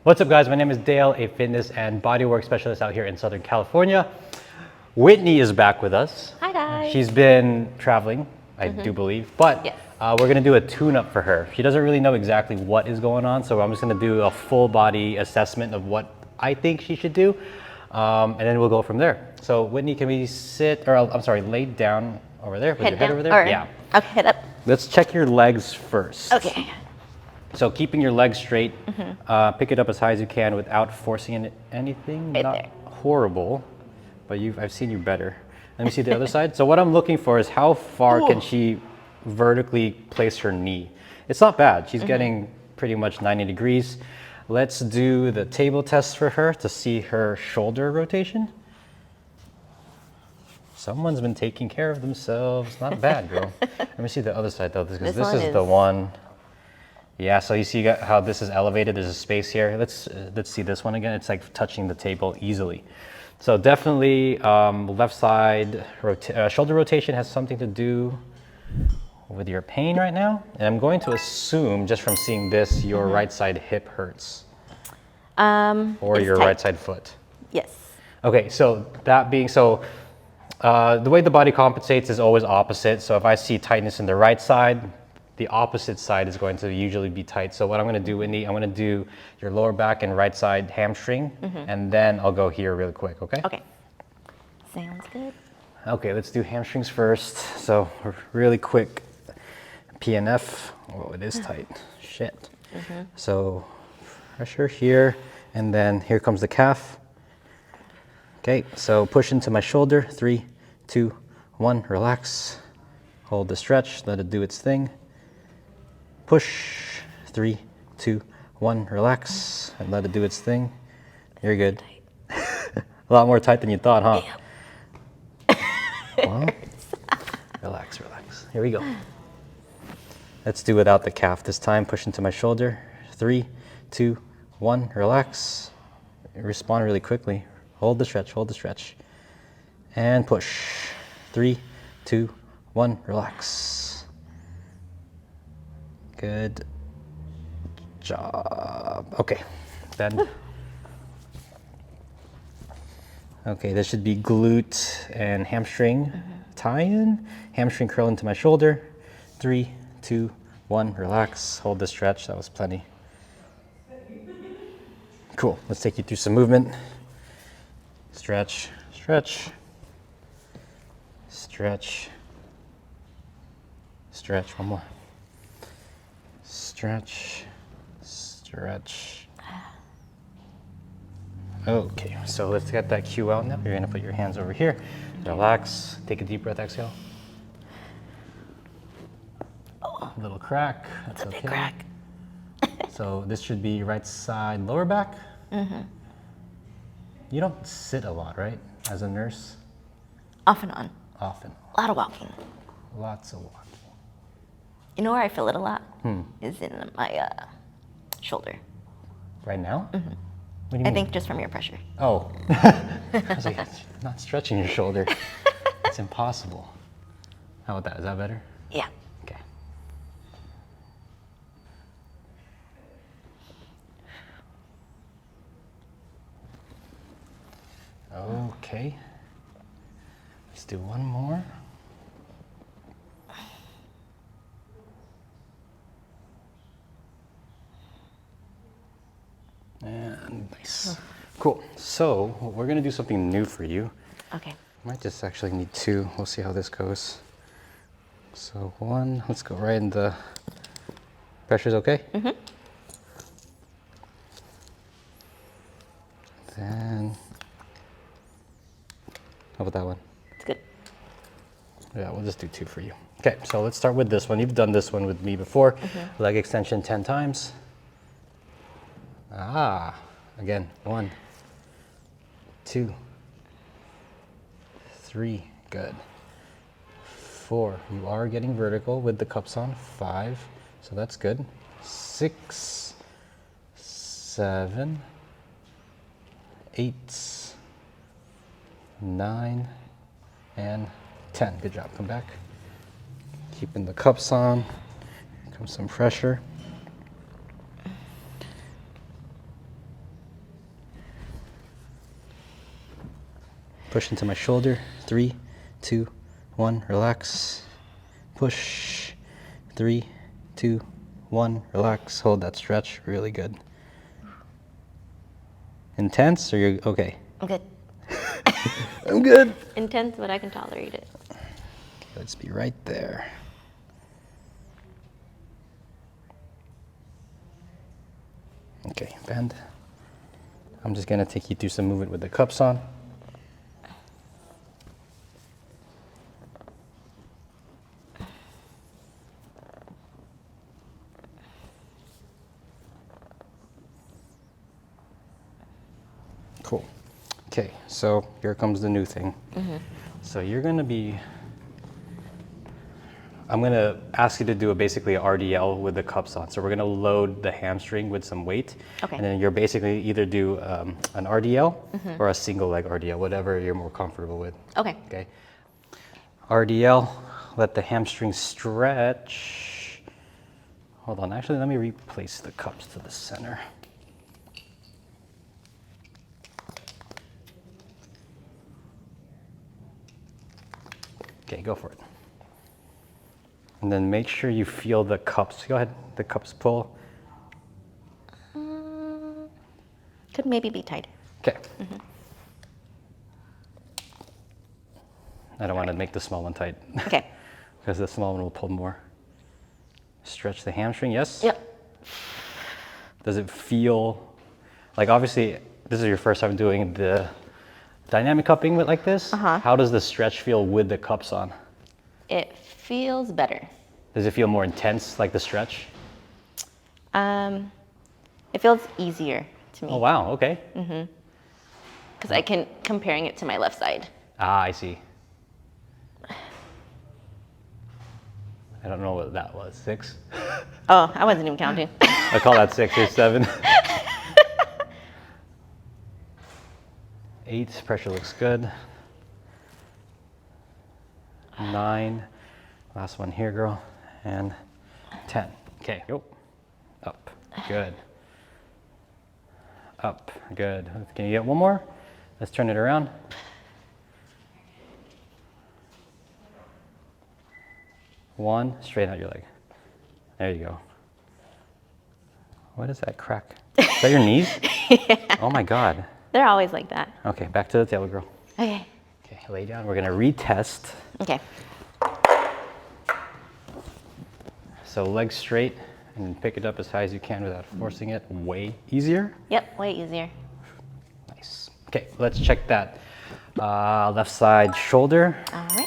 What's up, guys? My name is Dale, a fitness and bodywork specialist out here in Southern California. Whitney is back with us. Hi, guys. She's been traveling, I do believe, but Yes. we're gonna do a tune-up for her. She doesn't really know exactly what is going on, so I'm just gonna do a full body assessment of what I think she should do, and then we'll go from there. So Whitney, can we sit, or I'm sorry, lay down over there, with your head over there? Or, Yeah. Okay, head up. Let's check your legs first. Okay. So keeping your legs straight, pick it up as high as you can without forcing anything. Right Not there. horrible, but I've seen you better. Let me see the other side. So what I'm looking for is how far can she vertically place her knee. It's not bad. She's getting pretty much 90 degrees. Let's do the table test for her to see her shoulder rotation. Someone's been taking care of themselves. Not bad, girl. Let me see the other side though, because this is the one. Yeah, so you see how this is elevated, there's a space here. Let's see this one again. It's like touching the table easily. So definitely left side shoulder rotation has something to do with your pain right now. And I'm going to assume, just from seeing this, your right side hip hurts. Or your right side foot. Yes. Okay, so that being so, the way the body compensates is always opposite. So if I see tightness in the right side, the opposite side is going to usually be tight. So what I'm gonna do, Whitney, I'm gonna do your lower back and right side hamstring, and then I'll go here really quick, okay? Okay. Sounds good. Okay, let's do hamstrings first. So really quick, PNF. Oh, it is tight, shit. So pressure here, and then here comes the calf. Okay, so push into my shoulder, 3, 2, 1, relax. Hold the stretch, let it do its thing. Push, 3, 2, 1, relax, and let it do its thing. You're good. A lot more tight than you thought, huh? Well, relax, relax. Here we go. Let's do without the calf this time. Push into my shoulder. 3, 2, 1, relax. Respond really quickly. Hold the stretch, and push. 3, 2, 1, relax. Good job. Okay, then. Okay, this should be glute and hamstring tie-in. Hamstring curl into my shoulder. 3, 2, 1, relax. Hold the stretch, that was plenty. Cool, let's take you through some movement. Stretch, stretch, stretch, stretch, one more. Stretch, stretch. Okay, so let's get that cue out now. You're gonna put your hands over here. Relax, take a deep breath, exhale. A little crack, that's okay. A big crack. So this should be right side lower back. You don't sit a lot, right, as a nurse? Off and on. Often. A lot of walking. Lots of walking. You know where I feel it a lot? Is in my shoulder. Right now? What do you mean? I think just from your pressure. Oh. I was like, I'm not stretching your shoulder. It's impossible. How about that? Is that better? Yeah. Okay. Okay. Let's do one more. And nice. Cool. So we're gonna do something new for you. Okay. Might just actually need 2. We'll see how this goes. So 1, let's go right in the, pressure's okay? Then, how about that one? It's good. Yeah, we'll just do 2 for you. Okay, so let's start with this one. You've done this one with me before. Leg extension 10 times. Again, 1, 2, 3, good. 4, you are getting vertical with the cups on. 5, so that's good. 6, 7, 8, 9, and 10. Good job, come back. Keeping the cups on. Here comes some pressure. Push into my shoulder. 3, 2, 1, relax. Push. 3, 2, 1, relax. Hold that stretch, really good. Intense or you're okay? I'm good. I'm good. Intense, but I can tolerate it. Let's be right there. Okay, bend. I'm just gonna take you through some movement with the cups on. Cool. Okay, so here comes the new thing. So you're gonna be, I'm gonna ask you to do basically a RDL with the cups on. So we're gonna load the hamstring with some weight. Okay. And then you're basically either do an RDL or a single leg RDL, whatever you're more comfortable with. Okay. Okay. RDL, let the hamstring stretch. Hold on, actually let me replace the cups to the center. Okay, go for it. And then make sure you feel the cups. Go ahead, the cups pull. Could maybe be tighter. Okay. I don't want to make the small one tight. Okay. Because the small one will pull more. Stretch the hamstring, yes? Yep. Does it feel, like obviously this is your first time doing the dynamic cupping like this? How does the stretch feel with the cups on? It feels better. Does it feel more intense, like the stretch? It feels easier to me. Oh wow, okay. Because I can, comparing it to my left side. Ah, I see. I don't know what that was, 6? Oh, I wasn't even counting. I call that 6 or 7. 8, pressure looks good. 9, last one here, girl. And 10. Okay, go. Up, good. Up, good. Can you get one more? Let's turn it around. One, straighten out your leg. There you go. What is that crack? Is that your knees? Yeah. Oh my God. They're always like that. Okay, back to the table, girl. Okay. Okay, lay down. We're gonna retest. Okay. So legs straight and pick it up as high as you can without forcing it. Way easier. Yep, way easier. Nice. Okay, let's check that left side shoulder. All right.